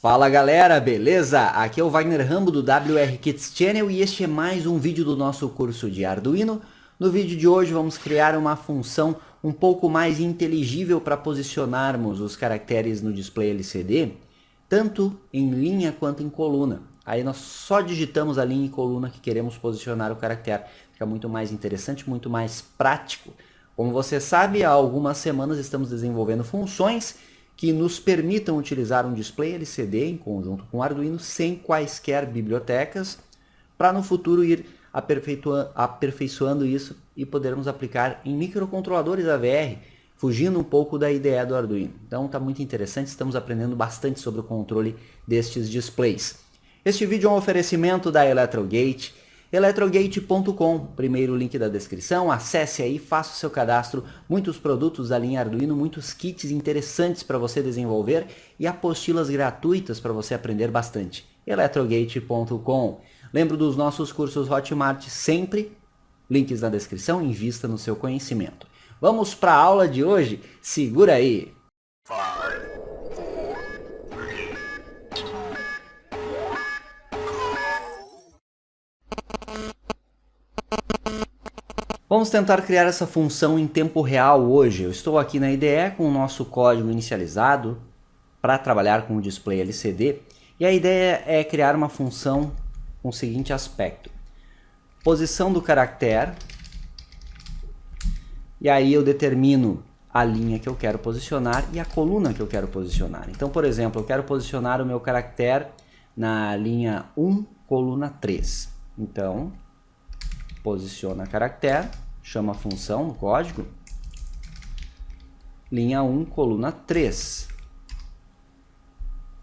Fala galera, beleza? Aqui é o Wagner Rambo do WR Kids Channel e este é mais um vídeo do nosso curso de Arduino. No vídeo de hoje vamos criar uma função um pouco mais inteligível para posicionarmos os caracteres no display LCD, tanto em linha quanto em coluna. Aí nós só digitamos a linha e coluna que queremos posicionar o caractere. Fica muito mais interessante, muito mais prático. Como você sabe, há algumas semanas estamos desenvolvendo funções que nos permitam utilizar um display LCD em conjunto com o Arduino sem quaisquer bibliotecas, para no futuro ir aperfeiçoando isso e podermos aplicar em microcontroladores AVR, fugindo um pouco da IDE do Arduino. Então está muito interessante, estamos aprendendo bastante sobre o controle destes displays. Este vídeo é um oferecimento da Electrogate, electrogate.com, primeiro link da descrição, acesse aí, faça o seu cadastro, muitos produtos da linha Arduino, muitos kits interessantes para você desenvolver e apostilas gratuitas para você aprender bastante, electrogate.com. Lembro dos nossos cursos Hotmart sempre, links na descrição, invista no seu conhecimento. Vamos para a aula de hoje? Segura aí! Vamos tentar criar essa função em tempo real hoje. Eu estou aqui na IDE com o nosso código inicializado para trabalhar com o display LCD. E a ideia é criar uma função com o seguinte aspecto. Posição do caractere. E aí eu determino a linha que eu quero posicionar e a coluna que eu quero posicionar. Então, por exemplo, eu quero posicionar o meu caractere na linha 1, coluna 3. Então, posiciona caractere, chama a função no código, linha 1, coluna 3.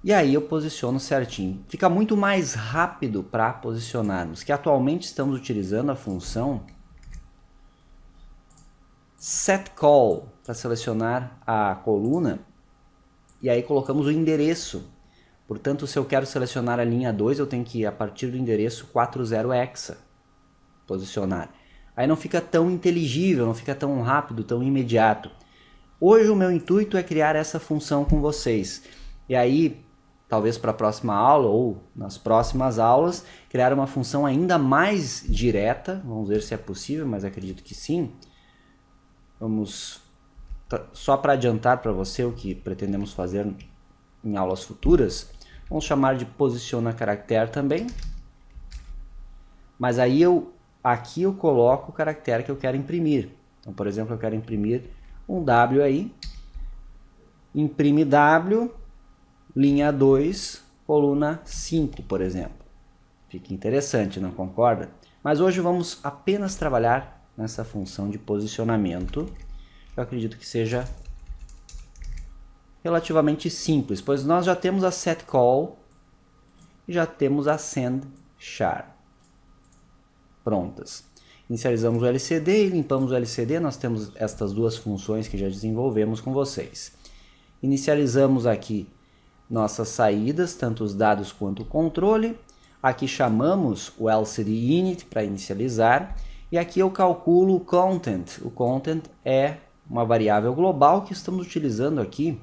E aí eu posiciono certinho. Fica muito mais rápido para posicionarmos, que atualmente estamos utilizando a função setCall para selecionar a coluna, e aí colocamos o endereço. Portanto, se eu quero selecionar a linha 2, eu tenho que ir a partir do endereço 40hexa. Posicionar. Aí não fica tão inteligível, não fica tão rápido, tão imediato. Hoje o meu intuito é criar essa função com vocês. E aí, talvez para a próxima aula ou nas próximas aulas, criar uma função ainda mais direta. Vamos ver se é possível, mas acredito que sim. Vamos, só para adiantar para você o que pretendemos fazer em aulas futuras, vamos chamar de posiciona caractere também. Mas aí aqui eu coloco o caractere que eu quero imprimir. Então, por exemplo, eu quero imprimir um W aí. Imprime W, linha 2, coluna 5, por exemplo. Fica interessante, não concorda? Mas hoje vamos apenas trabalhar nessa função de posicionamento. Eu acredito que seja relativamente simples, pois nós já temos a setCall e já temos a sendChar prontas. Inicializamos o LCD e limpamos o LCD. Nós temos estas duas funções que já desenvolvemos com vocês. Inicializamos aqui nossas saídas, tanto os dados quanto o controle. Aqui chamamos o LCD init para inicializar. E aqui eu calculo o content. O content é uma variável global que estamos utilizando aqui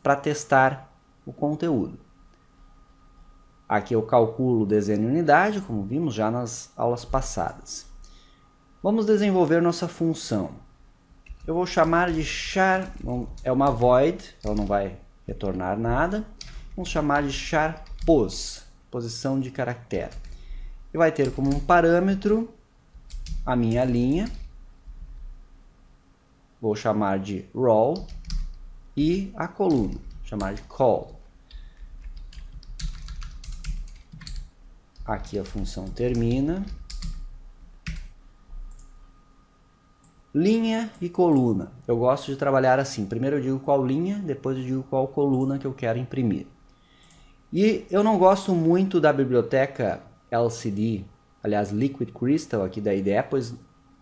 para testar o conteúdo. Aqui eu calculo o desenho em unidade, como vimos já nas aulas passadas. Vamos desenvolver nossa função. Eu vou chamar de char, é uma void, ela não vai retornar nada. Vamos chamar de char pos, posição de caractere. E vai ter como um parâmetro a minha linha. Vou chamar de roll e a coluna, chamar de call. Aqui a função termina. Linha e coluna. Eu gosto de trabalhar assim. Primeiro eu digo qual linha, depois eu digo qual coluna que eu quero imprimir. E eu não gosto muito da biblioteca LCD, aliás Liquid Crystal aqui da IDE, pois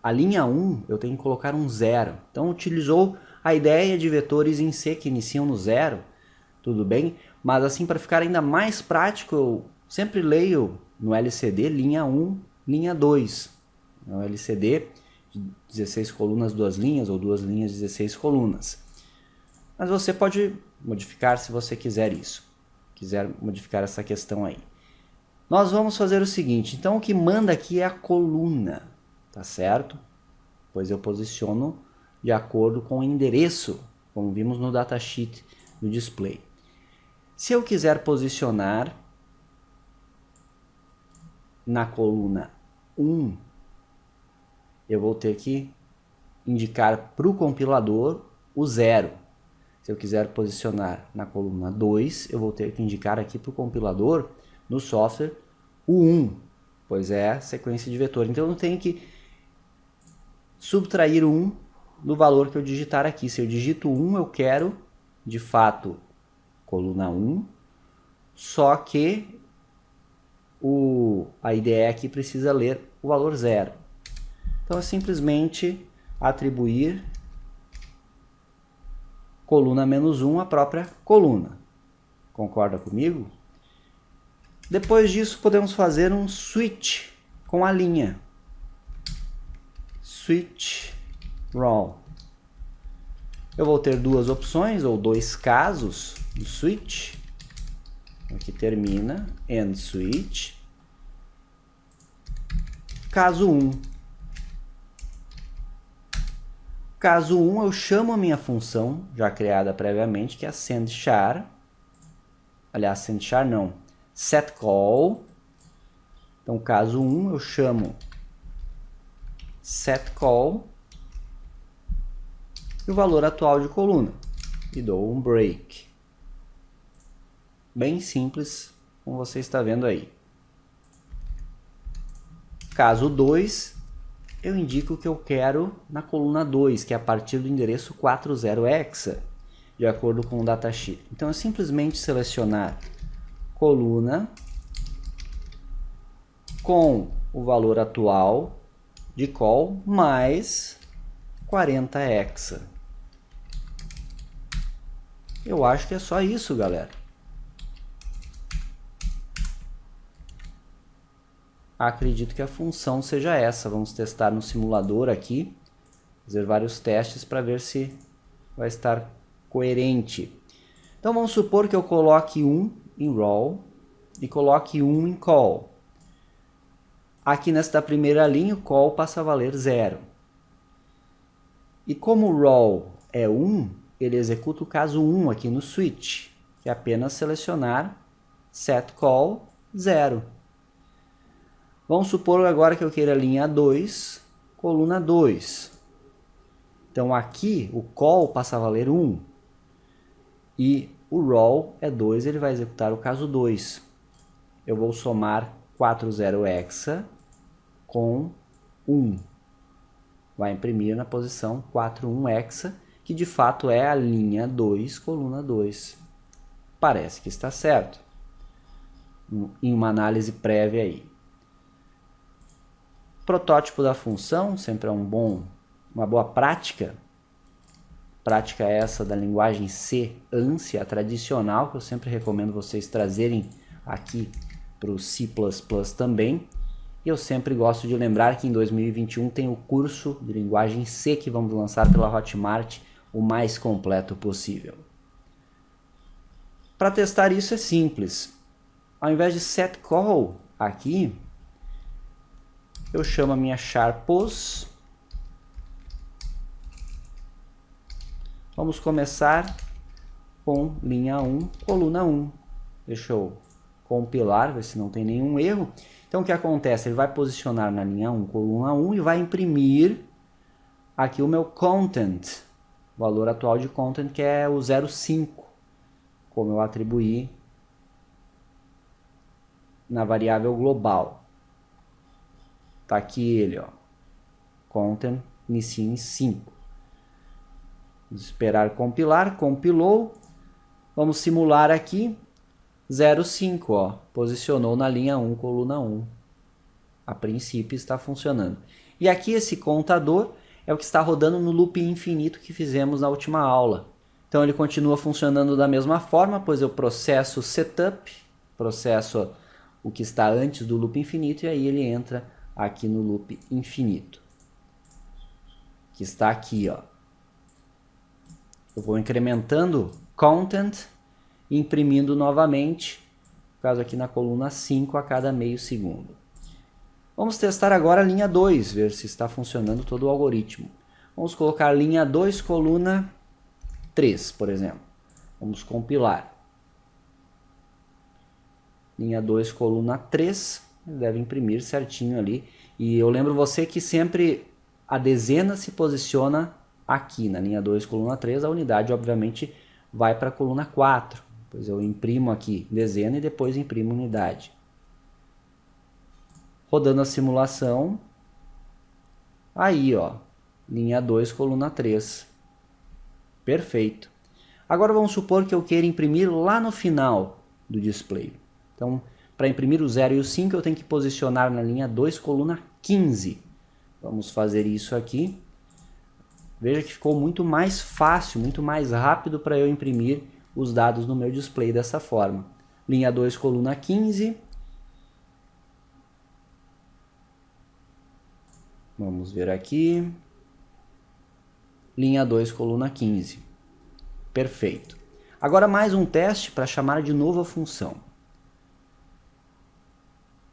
a linha 1 eu tenho que colocar um 0. Então utilizou a ideia de vetores em C que iniciam no 0. Tudo bem? Mas assim, para ficar ainda mais prático, eu sempre leio no LCD linha 1, linha 2. No LCD de 16 colunas, 2 linhas, ou 2 linhas, 16 colunas. Mas você pode modificar se você quiser isso. quiser modificar essa questão aí. Nós vamos fazer o seguinte, então o que manda aqui é a coluna, tá certo? Pois eu posiciono de acordo com o endereço, como vimos no datasheet do display. Se eu quiser posicionar na coluna 1, eu vou ter que indicar para o compilador o 0. Se eu quiser posicionar na coluna 2, eu vou ter que indicar aqui para o compilador, no software, o 1, pois é a sequência de vetor. Então eu tenho que subtrair 1 do valor que eu digitar aqui. Se eu digito 1, eu quero, de fato, coluna 1, só que a IDE aqui precisa ler o valor 0. Então é simplesmente atribuir coluna menos 1 à própria coluna. Concorda comigo? Depois disso podemos fazer um switch com a linha. Switch roll. Eu vou ter duas opções ou dois casos do switch. Aqui termina end switch. Caso 1. Caso 1, eu chamo a minha função, já criada previamente, que é a sendChar. Aliás, sendChar não, setCall. Então, caso 1, eu chamo setCall e o valor atual de coluna. E dou um break. Bem simples, como você está vendo aí. Caso 2, eu indico o que eu quero na coluna 2, que é a partir do endereço 40hexa, de acordo com o datasheet. Então é simplesmente selecionar coluna com o valor atual de call mais 40 hexa. Eu acho que é só isso, galera. Acredito que a função seja essa. Vamos testar no simulador aqui, fazer vários testes para ver se vai estar coerente. Então vamos supor que eu coloque 1 em roll e coloque 1 em call. Aqui nesta primeira linha o call passa a valer 0. E como o roll é 1, ele executa o caso 1 aqui no switch, que é apenas selecionar setCall 0. Vamos supor agora que eu queira linha 2, coluna 2. Então aqui o call passa a valer 1 e o roll é 2, ele vai executar o caso 2. Eu vou somar 40hexa com 1. Vai imprimir na posição 41hexa, que de fato é a linha 2, coluna 2. Parece que está certo, em uma análise prévia aí. Protótipo da função sempre é uma boa prática. Prática essa da linguagem C, ANSI, a tradicional, que eu sempre recomendo vocês trazerem aqui para o C++ também. E eu sempre gosto de lembrar que em 2021 tem o curso de linguagem C que vamos lançar pela Hotmart, o mais completo possível. Para testar isso é simples. Ao invés de setCall aqui, eu chamo a minha char pos. Vamos começar com linha 1, coluna 1. Deixa eu compilar, ver se não tem nenhum erro. Então o que acontece? Ele vai posicionar na linha 1, coluna 1 e vai imprimir aqui o meu content, o valor atual de content, que é o 0,5, como eu atribuí na variável global. Tá aqui ele, ó, content inicia em 5. Vamos esperar compilar, compilou. Vamos simular aqui 0,5, ó, posicionou na linha 1, coluna 1. A princípio está funcionando. E aqui esse contador é o que está rodando no loop infinito que fizemos na última aula. Então ele continua funcionando da mesma forma, pois eu processo o setup, processo o que está antes do loop infinito e aí ele entra aqui no loop infinito, que está aqui, ó. Eu vou incrementando content imprimindo novamente, no caso aqui na coluna 5 a cada meio segundo. Vamos testar agora a linha 2, ver se está funcionando todo o algoritmo. Vamos colocar linha 2, coluna 3, por exemplo. Vamos compilar. Linha 2, coluna 3, deve imprimir certinho ali. E eu lembro você que sempre a dezena se posiciona aqui na linha 2, coluna 3, a unidade obviamente vai para a coluna 4. Pois eu imprimo aqui dezena e depois imprimo unidade. Rodando a simulação, aí ó, linha 2, coluna 3. Perfeito. Agora vamos supor que eu queira imprimir lá no final do display. Então, para imprimir o 0 e o 5, eu tenho que posicionar na linha 2, coluna 15. Vamos fazer isso aqui. Veja que ficou muito mais fácil, muito mais rápido para eu imprimir os dados no meu display dessa forma. Linha 2, coluna 15. Vamos ver aqui. Linha 2, coluna 15. Perfeito. Agora mais um teste para chamar de novo a função.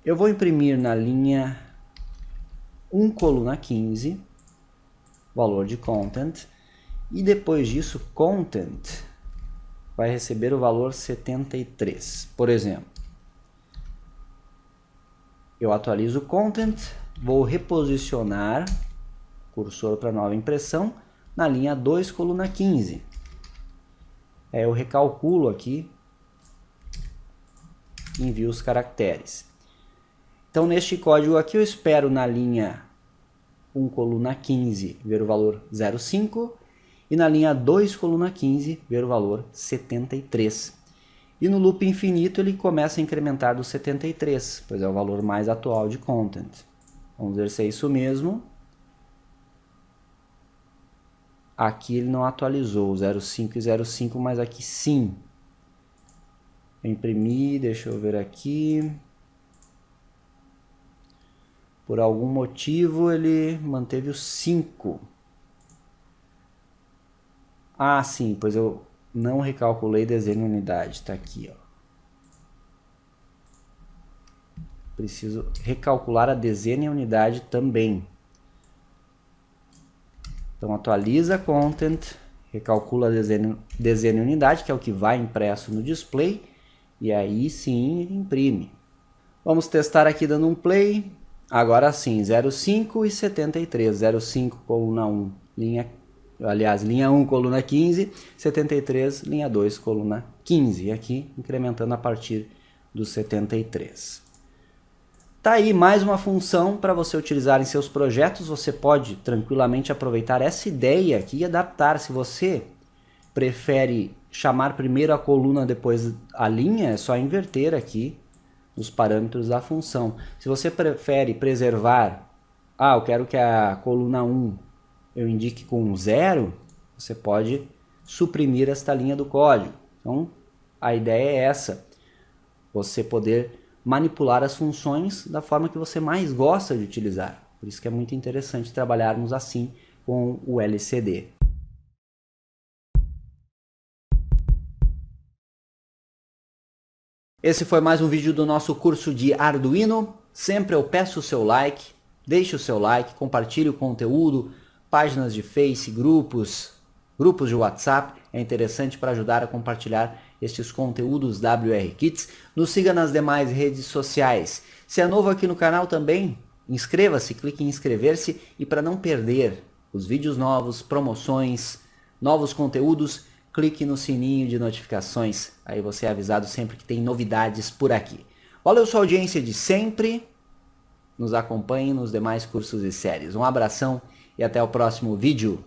Eu vou imprimir na linha 1, coluna 15, valor de content, e depois disso content vai receber o valor 73. Por exemplo, eu atualizo o content, vou reposicionar o cursor para nova impressão na linha 2, coluna 15. Eu recalculo aqui e envio os caracteres. Então, neste código aqui, eu espero na linha 1, coluna 15, ver o valor 0,5 e na linha 2, coluna 15, ver o valor 73. E no loop infinito ele começa a incrementar do 73, pois é o valor mais atual de content. Vamos ver se é isso mesmo. Aqui ele não atualizou 0,5 e 0,5, mas aqui sim. Eu imprimi, deixa eu ver aqui. Por algum motivo ele manteve o 5. Ah, sim, pois eu não recalculei desenho unidade. Está aqui, ó. Preciso recalcular a dezena em unidade também. Então atualiza content, recalcula a dezena em unidade, que é o que vai impresso no display, e aí sim ele imprime. Vamos testar aqui dando um play. Agora sim, 0,5 e 73. 0,5, coluna 1, linha 1, coluna 15, 73, linha 2, coluna 15. E aqui incrementando a partir do 73. Tá aí mais uma função para você utilizar em seus projetos. Você pode tranquilamente aproveitar essa ideia aqui e adaptar. Se você prefere chamar primeiro a coluna, depois a linha, é só inverter aqui os parâmetros da função. Se você prefere preservar, eu quero que a coluna 1 eu indique com 0, você pode suprimir esta linha do código. Então, a ideia é essa, você poder manipular as funções da forma que você mais gosta de utilizar. Por isso que é muito interessante trabalharmos assim com o LCD. Esse foi mais um vídeo do nosso curso de Arduino. Sempre eu peço o seu like, deixe o seu like, compartilhe o conteúdo, páginas de Face, grupos de WhatsApp. É interessante para ajudar a compartilhar estes conteúdos WR Kits. Nos siga nas demais redes sociais. Se é novo aqui no canal também, inscreva-se, clique em inscrever-se. E para não perder os vídeos novos, promoções, novos conteúdos, clique no sininho de notificações, aí você é avisado sempre que tem novidades por aqui. Valeu sua audiência de sempre, nos acompanhe nos demais cursos e séries. Um abração e até o próximo vídeo.